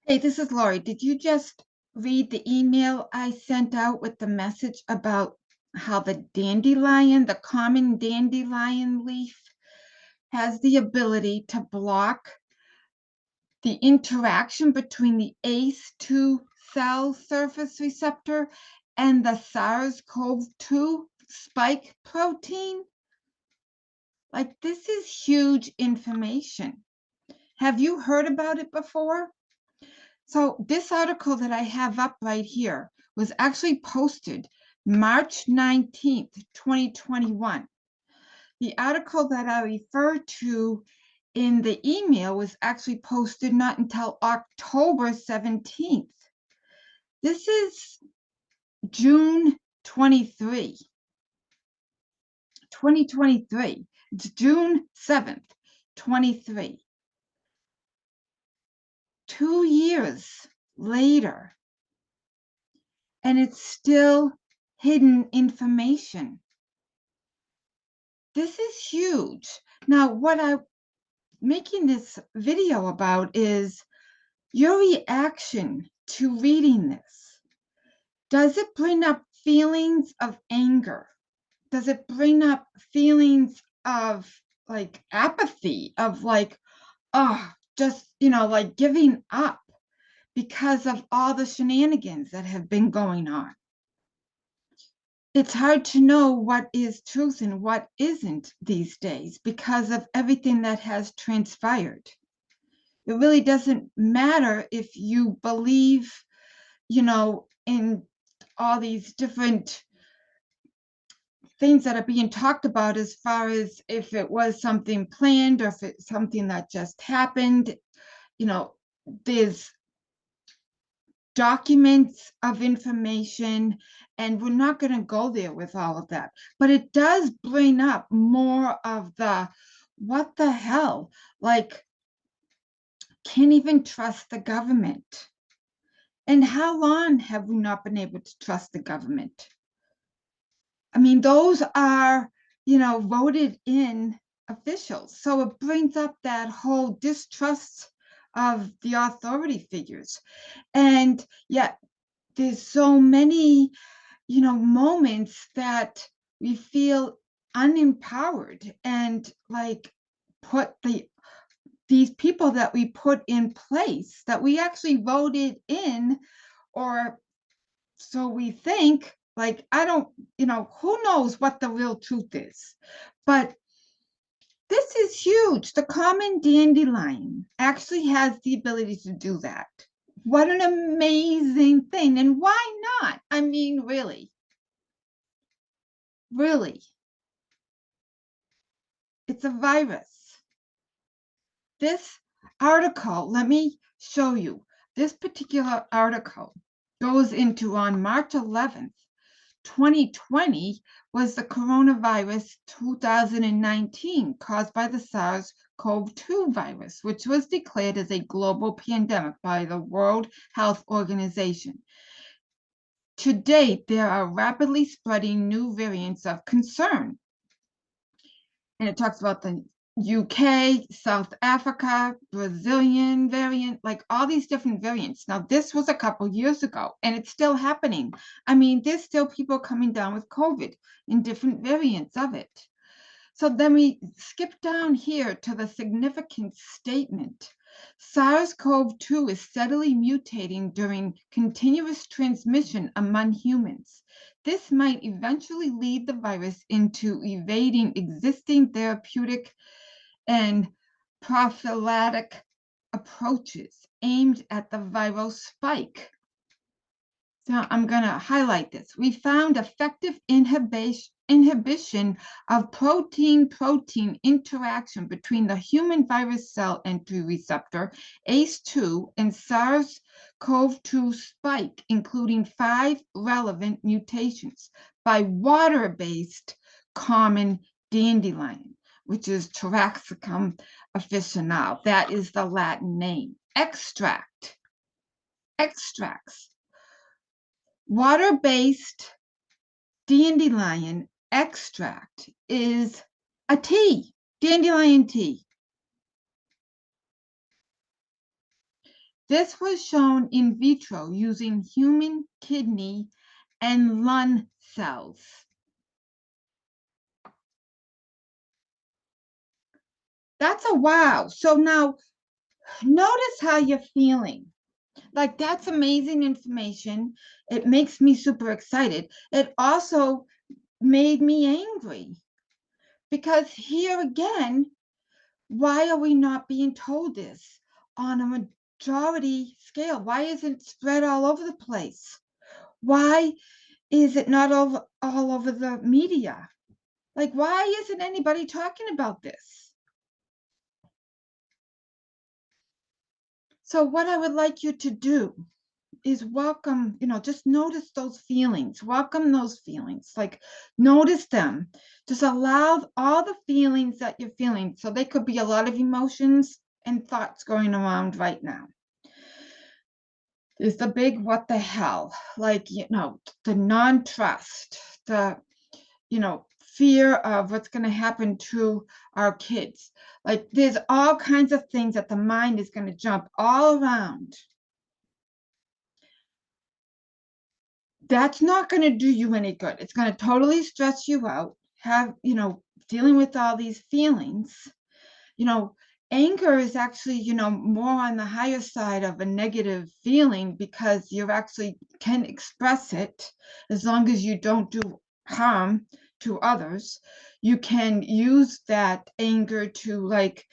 Hey, this is Lori. Did you just read the email I sent out with the message about how the common dandelion leaf, has the ability to block the interaction between the ACE2 cell surface receptor and the SARS-CoV-2 spike protein? Like, this is huge information. Have you heard about it before? So this article that I have up right here was actually posted March 19th, 2021. The article that I refer to in the email was actually posted not until October 17th. This is June 23, 2023. It's June 7th, 23. 2 years later, and it's still hidden information. This is huge. Now, what I'm making this video about is your reaction to reading this. Does it bring up feelings of anger? Does it bring up feelings of like apathy, of like, oh, just, like giving up because of all the shenanigans that have been going on? It's hard to know what is truth and what isn't these days because of everything that has transpired. It really doesn't matter if you believe, in all these different things that are being talked about as far as if it was something planned or if it's something that just happened. There's documents of information, and we're not going to go there with all of that. But it does bring up more of the what the hell? Like, can't even trust the government. And how long have we not been able to trust the government? I mean, those are, voted in officials. So it brings up that whole distrust of the authority figures. And yet there's so many, moments that we feel unempowered and like put these people that we put in place that we actually voted in, or so we think, like, I don't, who knows what the real truth is. But this is huge. The common dandelion actually has the ability to do that. What an amazing thing. And why not? I mean, really, really, it's a virus. This article, let me show you. This particular article goes into on March 11th, 2020, was the coronavirus 2019 caused by the SARS-CoV-2 virus, which was declared as a global pandemic by the World Health Organization. To date, there are rapidly spreading new variants of concern. And it talks about the UK, South Africa, Brazilian variant, like all these different variants. Now, this was a couple years ago, and it's still happening. I mean, there's still people coming down with COVID in different variants of it. So then we skip down here to the significant statement. SARS-CoV-2 is steadily mutating during continuous transmission among humans. This might eventually lead the virus into evading existing therapeutic and prophylactic approaches aimed at the viral spike. So I'm going to highlight this. We found effective inhibition of protein-protein interaction between the human virus cell entry receptor, ACE2, and SARS-CoV-2 spike, including 5 relevant mutations, by water-based common dandelion, which is Taraxacum officinale. That is the Latin name. Extracts. Water-based dandelion extract is a tea, dandelion tea. This was shown in vitro using human kidney and lung cells. That's a wow. So now notice how you're feeling. Like, that's amazing information. It makes me super excited. It also made me angry because here again, why are we not being told this on a majority scale? Why isn't it spread all over the place? Why is it not all over the media? Like, why isn't anybody talking about this? So what I would like you to do is welcome, just notice those feelings, welcome those feelings, like notice them. Just allow all the feelings that you're feeling. So they could be a lot of emotions and thoughts going around right now. There's the big what the hell, like, the non-trust, the, fear of what's going to happen to our kids. Like, there's all kinds of things that the mind is going to jump all around. That's not going to do you any good. It's going to totally stress you out, dealing with all these feelings. Anger is actually, more on the higher side of a negative feeling because you actually can express it as long as you don't do harm to others. You can use that anger to, like,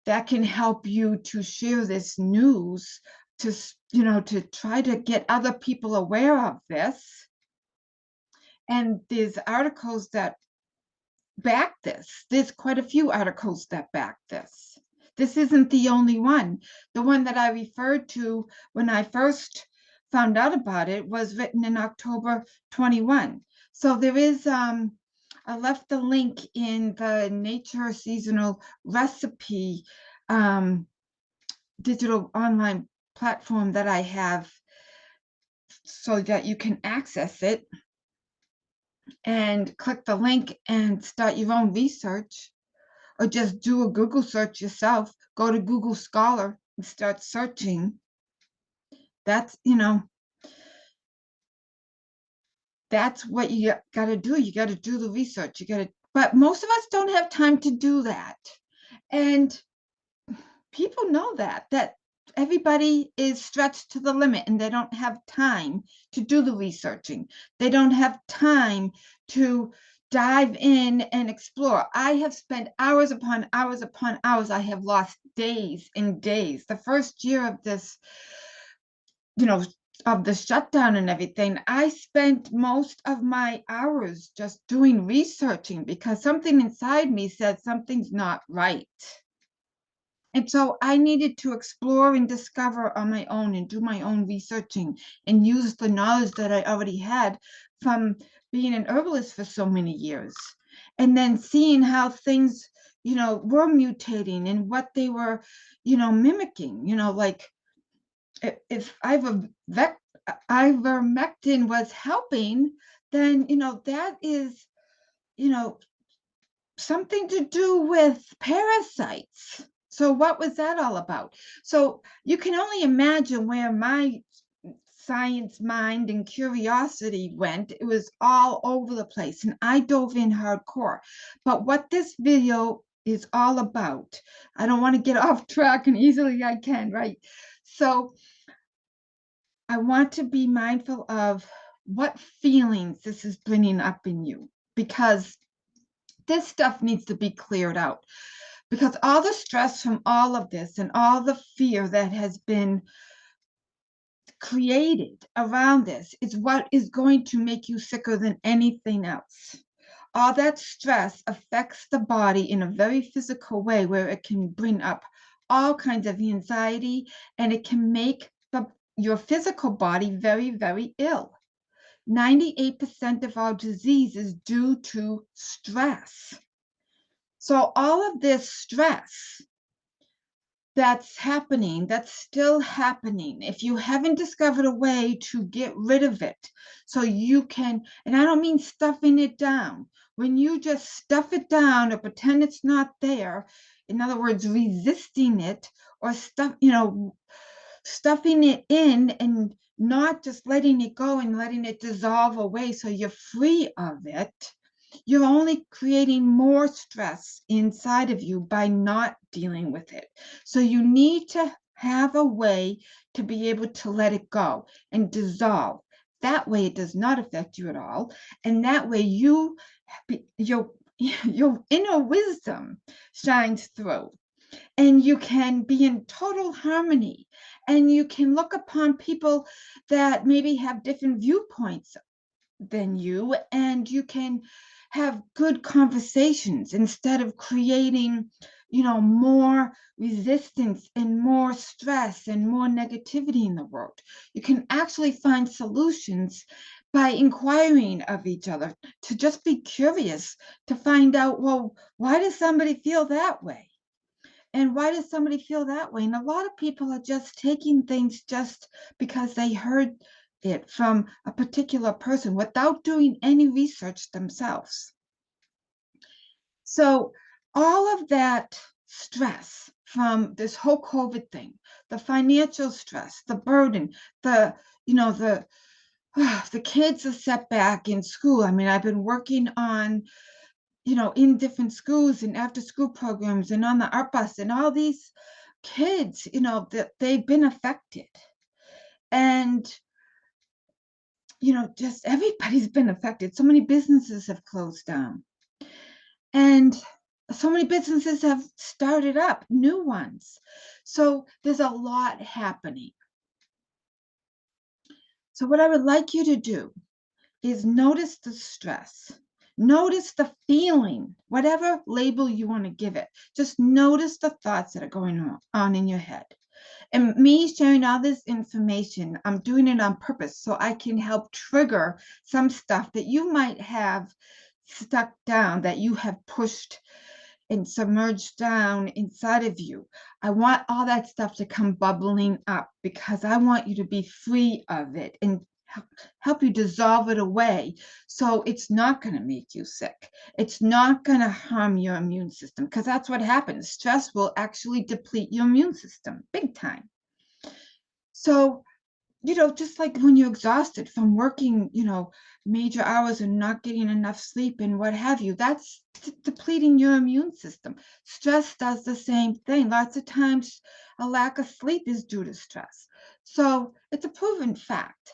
that can help you to share this news, to, to try to get other people aware of this. And there's articles that back this. There's quite a few articles that back this. This isn't the only one. The one that I referred to when I first found out about it was written in October 21. So there is, I left the link in the Nature Seasonal Recipe digital online platform that I have so that you can access it and click the link and start your own research, or just do a Google search yourself. Go to Google Scholar and start searching. That's, that's what you got to do. You got to do the research. But most of us don't have time to do that. And people know that everybody is stretched to the limit and they don't have time to do the researching. They don't have time to dive in and explore. I have spent hours upon hours upon hours. I have lost days and days. The first year of this, of the shutdown and everything, I spent most of my hours just doing researching because something inside me said something's not right. And so I needed to explore and discover on my own and do my own researching and use the knowledge that I already had from being an herbalist for so many years. And then seeing how things, were mutating and what they were, mimicking, like if ivermectin was helping, then, that is, something to do with parasites. So what was that all about? So you can only imagine where my science mind and curiosity went. It was all over the place and I dove in hardcore. But what this video is all about, I don't want to get off track, and easily I can, right? So I want to be mindful of what feelings this is bringing up in you, because this stuff needs to be cleared out, because all the stress from all of this and all the fear that has been created around this is what is going to make you sicker than anything else. All that stress affects the body in a very physical way, where it can bring up all kinds of anxiety and it can make your physical body very, very ill. 98% of our disease is due to stress. So all of this stress that's happening, that's still happening, if you haven't discovered a way to get rid of it, so you can, and I don't mean stuffing it down, when you just stuff it down or pretend it's not there, in other words, resisting it, or stuffing it in and not just letting it go and letting it dissolve away so you're free of it, you're only creating more stress inside of you by not dealing with it. So you need to have a way to be able to let it go and dissolve. That way it does not affect you at all. And that way your inner wisdom shines through, and you can be in total harmony, and you can look upon people that maybe have different viewpoints than you, and you can have good conversations instead of creating, more resistance and more stress and more negativity in the world. You can actually find solutions by inquiring of each other, to just be curious, to find out, well, why does somebody feel that way? And why does somebody feel that way? And a lot of people are just taking things just because they heard it from a particular person without doing any research themselves. So all of that stress from this whole COVID thing, the financial stress, the burden, the kids are set back in school. I mean, I've been working on, in different schools and after school programs and on the art bus, and all these kids, that they've been affected. And, just everybody's been affected. So many businesses have closed down. And so many businesses have started up, new ones. So there's a lot happening. So what I would like you to do is notice the stress. Notice the feeling, whatever label you want to give it. Just notice the thoughts that are going on in your head. And me sharing all this information, I'm doing it on purpose so I can help trigger some stuff that you might have stuck down, that you have pushed and submerged down inside of you. I want all that stuff to come bubbling up because I want you to be free of it and help you dissolve it away, so it's not going to make you sick. It's not going to harm your immune system, because that's what happens. Stress will actually deplete your immune system big time. So, just like when you're exhausted from working, major hours and not getting enough sleep and what have you, that's depleting your immune system. Stress does the same thing. Lots of times, a lack of sleep is due to stress. So it's a proven fact.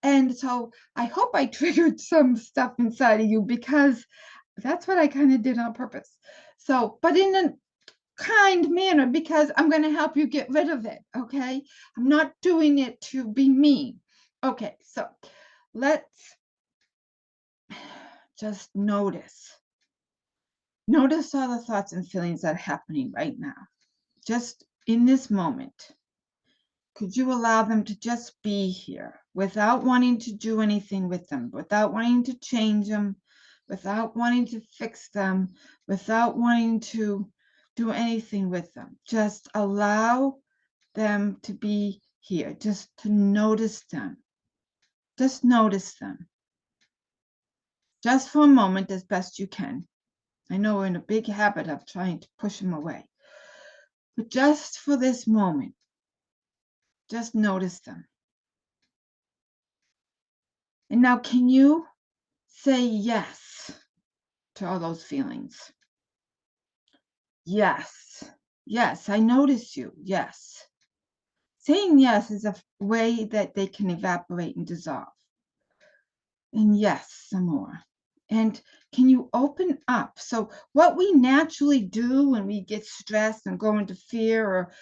And so I hope I triggered some stuff inside of you, because that's what I kind of did on purpose. So, but in a kind manner, because I'm going to help you get rid of it. Okay. I'm not doing it to be mean. Okay. So let's just notice. Notice all the thoughts and feelings that are happening right now, just in this moment. Could you allow them to just be here without wanting to do anything with them, without wanting to change them, without wanting to fix them, without wanting to do anything with them? Just allow them to be here, just to notice them. Just notice them. Just for a moment, as best you can. I know we're in a big habit of trying to push them away. But just for this moment, just notice them. And now, can you say yes to all those feelings? Yes. Yes, I notice you. Yes. Saying yes is a way that they can evaporate and dissolve. And yes, some more. And can you open up? So what we naturally do when we get stressed and go into fear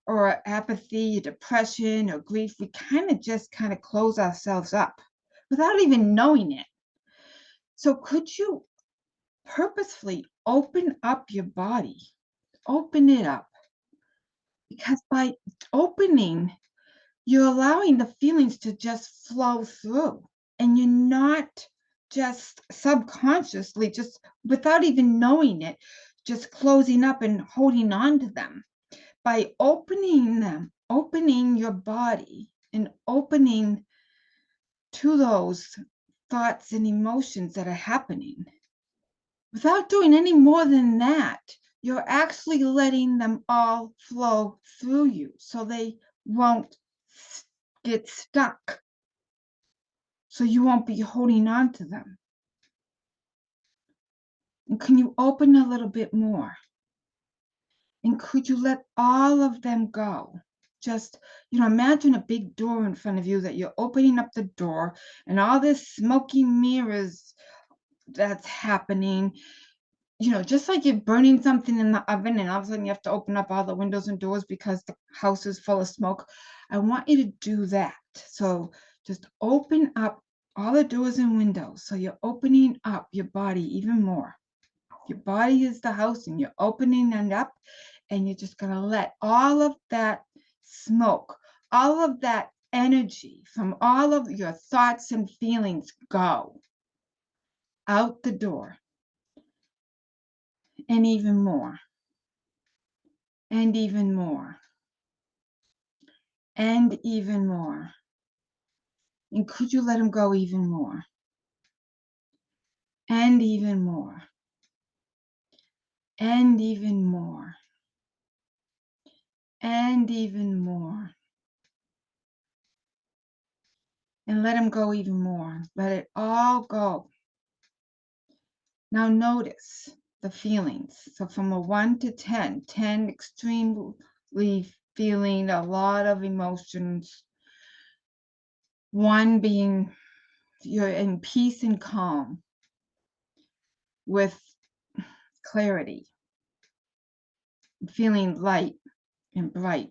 or apathy, or depression, or grief, we kind of close ourselves up without even knowing it. So could you purposefully open up your body? Open it up. Because by opening, you're allowing the feelings to just flow through, and you're not just subconsciously, just without even knowing it, just closing up and holding on to them. By opening them, opening your body and opening to those thoughts and emotions that are happening, without doing any more than that, you're actually letting them all flow through you, so they won't get stuck, so you won't be holding on to them. And can you open a little bit more? And could you let all of them go? Just, imagine a big door in front of you that you're opening up the door and all this smoky mirrors that's happening, just like you're burning something in the oven and all of a sudden you have to open up all the windows and doors because the house is full of smoke. I want you to do that. So just open up all the doors and windows. So you're opening up your body even more. Your body is the house and you're opening it up, and you're just going to let all of that smoke, all of that energy from all of your thoughts and feelings go out the door, and even more, and even more, and even more. And could you let them go even more, and even more, and even more, and even more, and let them go even more. Let it all go. Now notice the feelings. So from a 1 to 10, 10 extremely feeling a lot of emotions, 1 being you're in peace and calm with clarity, feeling light and bright.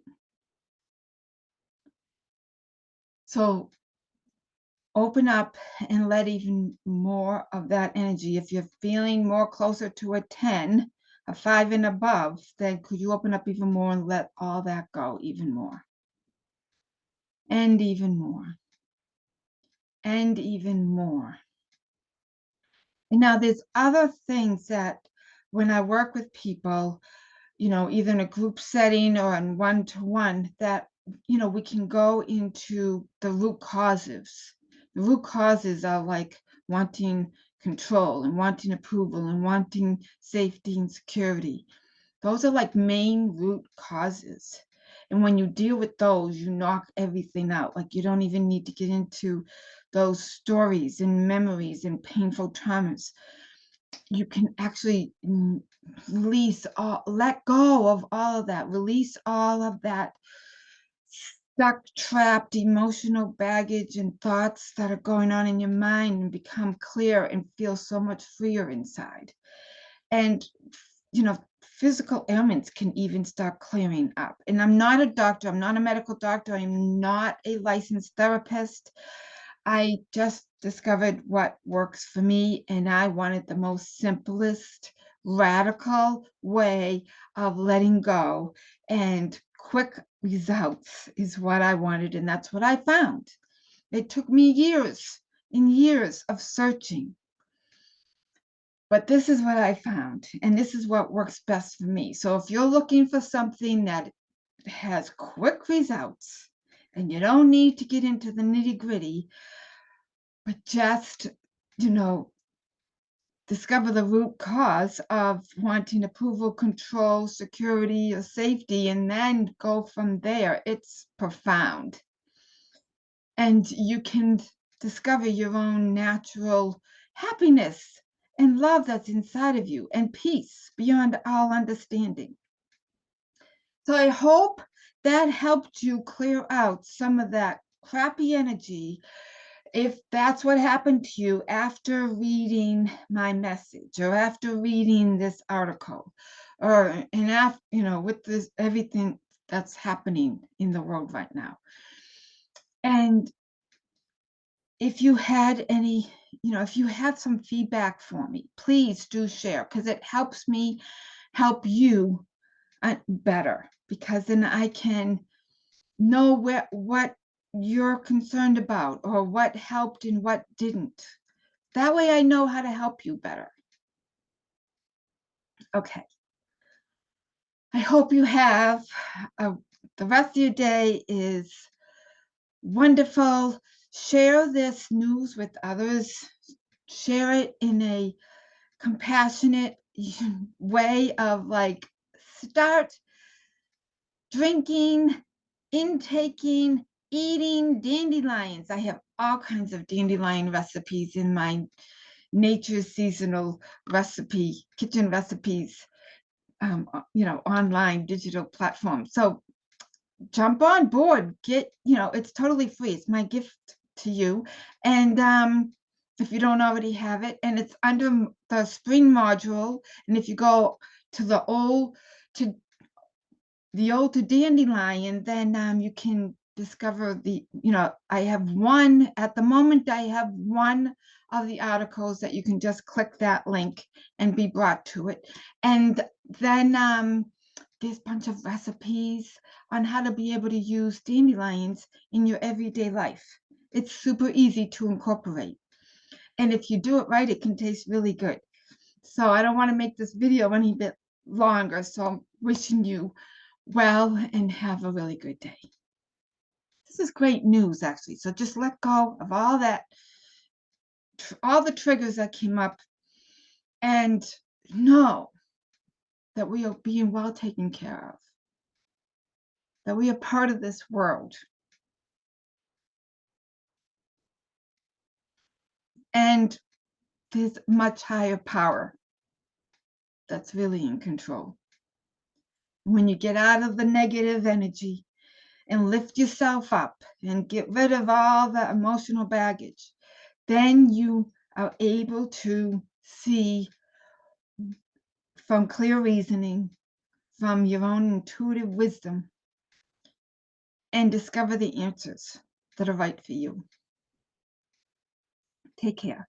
So open up and let even more of that energy. If you're feeling more closer to a 10, a 5 and above, then could you open up even more and let all that go even more? And even more. And even more. And now there's other things that when I work with people, either in a group setting or in one-to-one, that, we can go into the root causes. The root causes are like wanting control and wanting approval and wanting safety and security. Those are like main root causes. And when you deal with those, you knock everything out. Like you don't even need to get into those stories and memories and painful traumas. You can actually let go of all of that, release all of that stuck, trapped emotional baggage and thoughts that are going on in your mind, and become clear and feel so much freer inside. And, physical ailments can even start clearing up. And I'm not a doctor, I'm not a medical doctor, I'm not a licensed therapist. I just discovered what works for me, and I wanted the most simplest, radical way of letting go, and quick results is what I wanted, and that's what I found. It took me years and years of searching, but this is what I found, and this is what works best for me. So if you're looking for something that has quick results, and you don't need to get into the nitty-gritty, but just, discover the root cause of wanting approval, control, security, or safety, and then go from there, it's profound. And you can discover your own natural happiness and love that's inside of you, and peace beyond all understanding. So I hope that helped you clear out some of that crappy energy, if that's what happened to you after reading my message or after reading this article, and after, with this everything that's happening in the world right now. And if you had any, if you have some feedback for me, please do share, because it helps me help you better, because then I can know what you're concerned about, or what helped and what didn't. That way I know how to help you better. Okay. I hope you have the rest of your day is wonderful. Share this news with others. Share it in a compassionate way of start drinking, intaking eating dandelions. I have all kinds of dandelion recipes in my nature seasonal recipe, kitchen recipes, online digital platforms. So jump on board, it's totally free. It's my gift to you. And if you don't already have it, and it's under the spring module. And if you go to the old to dandelion, then you can discover I have one at the moment. I have one of the articles that you can just click that link and be brought to it. And then there's a bunch of recipes on how to be able to use dandelions in your everyday life. It's super easy to incorporate. And if you do it right, it can taste really good. So I don't want to make this video any bit longer. So I'm wishing you well and have a really good day. This is great news, actually. So just let go of all that, all the triggers that came up, and know that we are being well taken care of, that we are part of this world. And there's much higher power that's really in control. When you get out of the negative energy and lift yourself up and get rid of all the emotional baggage, then you are able to see from clear reasoning, from your own intuitive wisdom, and discover the answers that are right for you. Take care.